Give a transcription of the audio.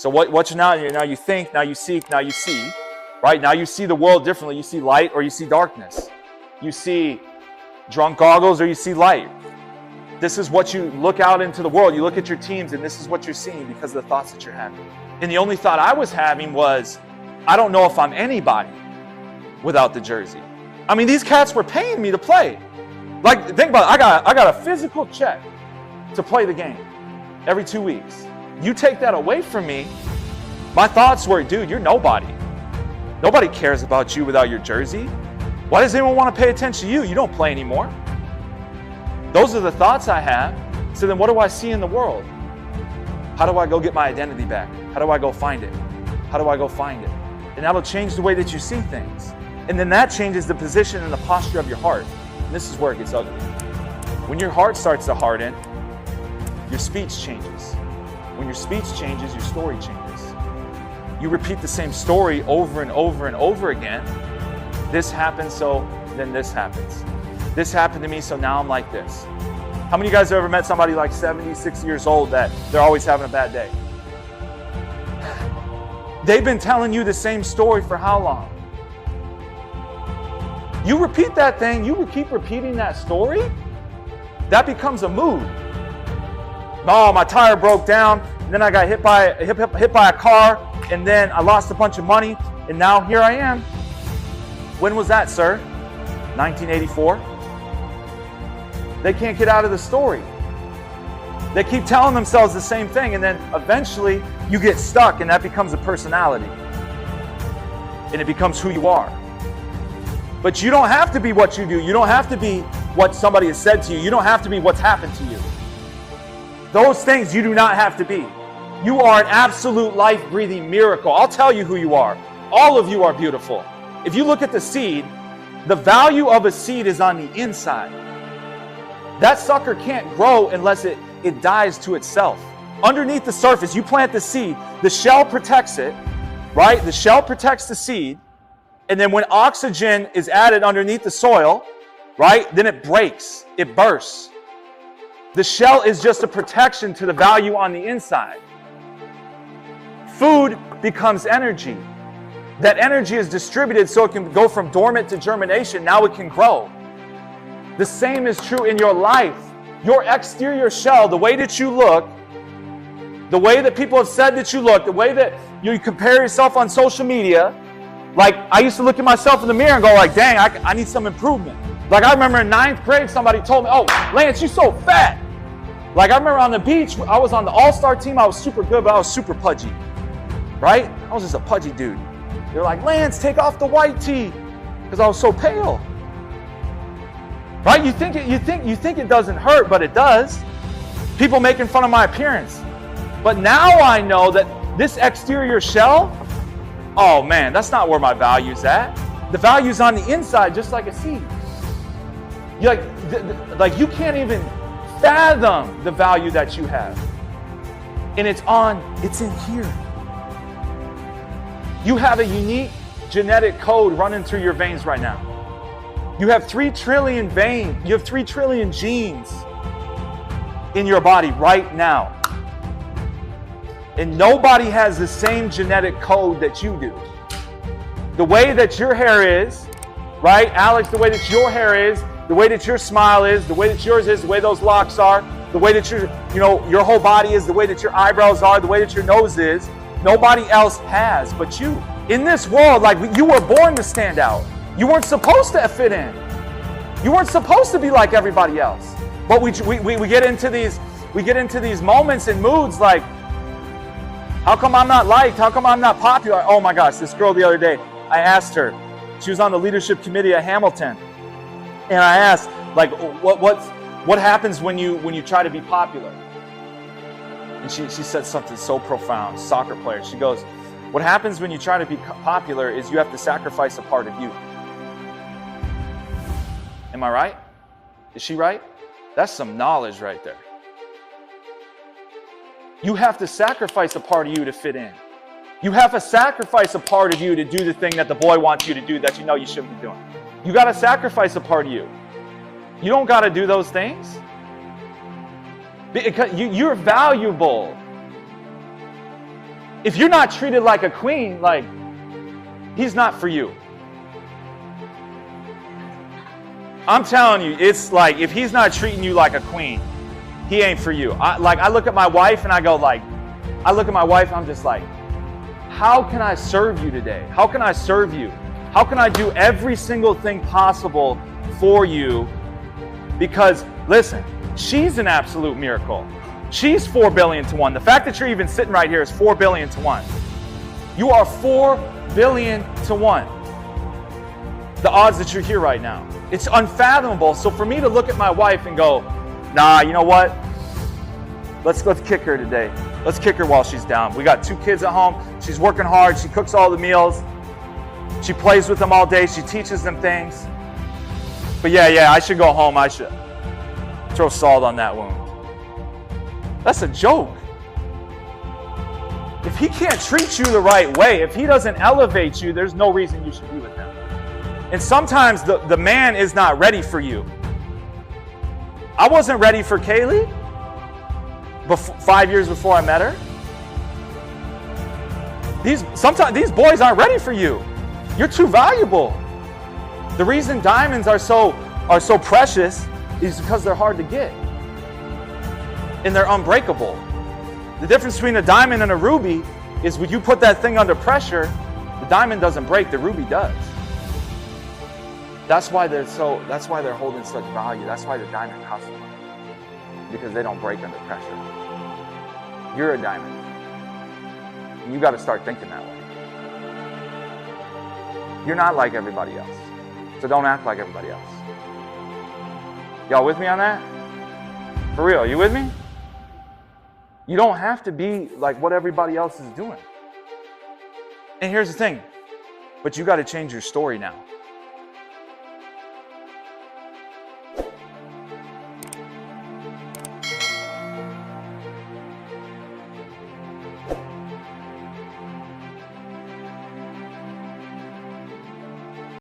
So what you now you think, now you seek, now you see, right? Now you see the world differently. You see light or you see darkness. You see drunk goggles or you see light. This is what you look out into the world. You look at your teams and this is what you're seeing because of the thoughts that you're having. And the only thought I was having was, I don't know if I'm anybody without the jersey. I mean, these cats were paying me to play. Like, think about it. I got a physical check to play the game every 2 weeks. You take that away from me, my thoughts were, dude, you're nobody. Nobody cares about you without your jersey. Why does anyone want to pay attention to you? You don't play anymore. Those are the thoughts I have. So then what do I see in the world? How do I go get my identity back? How do I go find it? How do I go find it? And that'll change the way that you see things. And then that changes the position and the posture of your heart. And this is where it gets ugly. When your heart starts to harden, your speech changes. When your speech changes, your story changes. You repeat the same story over and over and over again. This happens, so then this happens. This happened to me, so now I'm like this. How many of you guys have ever met somebody like 70, 60 years old that they're always having a bad day? They've been telling you the same story for how long? You repeat that thing, you keep repeating that story, that becomes a mood. Oh, my tire broke down, and then I got hit by a car, and then I lost a bunch of money, and now here I am. When was that, sir? 1984? They can't get out of the story. They keep telling themselves the same thing, and then eventually you get stuck, and that becomes a personality. And it becomes who you are. But you don't have to be what you do. You don't have to be what somebody has said to you. You don't have to be what's happened to you. Those things you do not have to be. You are an absolute life-breathing miracle. I'll tell you who you are. All of you are beautiful. If you look at the seed, the value of a seed is on the inside. That sucker can't grow unless it dies to itself. Underneath the surface, you plant the seed, the shell protects it, right? The shell protects the seed, and then when oxygen is added underneath the soil, right, then it breaks, it bursts. The shell is just a protection to the value on the inside. Food becomes energy. That energy is distributed so it can go from dormant to germination. Now it can grow. The same is true in your life. Your exterior shell, the way that you look, the way that people have said that you look, the way that you compare yourself on social media, like I used to look at myself in the mirror and go like, dang, I need some improvement. Like I remember in 9th grade, somebody told me, oh, Lance, you're so fat. Like I remember on the beach, I was on the all-star team. I was super good, but I was super pudgy, right? I was just a pudgy dude. They're like, Lance, take off the white tee, because I was so pale, right? You think it doesn't hurt, but it does. People making fun of my appearance, but now I know that this exterior shell, oh man, that's not where my value's at. The value's on the inside, just like a seed. You're like you can't even fathom the value that you have. And it's in here. You have a unique genetic code running through your veins right now. You have 3 trillion veins. You have 3 trillion genes in your body right now. And nobody has the same genetic code that you do. The way that your hair is, right, Alex, the way that your hair is, the way that your smile is, the way that yours is, the way those locks are, the way that your whole body is, the way that your eyebrows are, the way that your nose is, nobody else has but you. In this world, like you were born to stand out. You weren't supposed to fit in. You weren't supposed to be like everybody else. But we get into these moments and moods like, how come I'm not liked? How come I'm not popular? Oh my gosh, this girl the other day, I asked her, she was on the leadership committee at Hamilton. And I asked, like, what happens when you try to be popular? And she said something so profound, soccer player. She goes, what happens when you try to be popular is you have to sacrifice a part of you. Am I right? Is she right? That's some knowledge right there. You have to sacrifice a part of you to fit in. You have to sacrifice a part of you to do the thing that the boy wants you to do that you know you shouldn't be doing. You got to sacrifice a part of you. You don't got to do those things. Because you're valuable. If you're not treated like a queen, like, he's not for you. I'm telling you, it's like, if he's not treating you like a queen, he ain't for you. I look at my wife and I go like, I'm just like, how can I serve you today? How can I serve you? How can I do every single thing possible for you? Because, listen, she's an absolute miracle. She's 4 billion to 1. The fact that you're even sitting right here is 4 billion to 1. You are 4 billion to 1. The odds that you're here right now. It's unfathomable. So for me to look at my wife and go, nah, you know what? Let's kick her today. Let's kick her while she's down. We got 2 kids at home. She's working hard. She cooks all the meals. She plays with them all day. She teaches them things. But yeah, I should go home. I should throw salt on that wound. That's a joke. If he can't treat you the right way, if he doesn't elevate you, there's no reason you should be with him. And sometimes the man is not ready for you. I wasn't ready for Kaylee 5 years before I met her. Sometimes these boys aren't ready for you. You're too valuable. The reason diamonds are so precious is because they're hard to get. And they're unbreakable. The difference between a diamond and a ruby is when you put that thing under pressure, the diamond doesn't break, the ruby does. That's why they're holding such value. That's why the diamond costs money. Because they don't break under pressure. You're a diamond. And you got to start thinking that way. You're not like everybody else. So don't act like everybody else. Y'all with me on that? For real, you with me? You don't have to be like what everybody else is doing. And here's the thing. But you got to change your story now.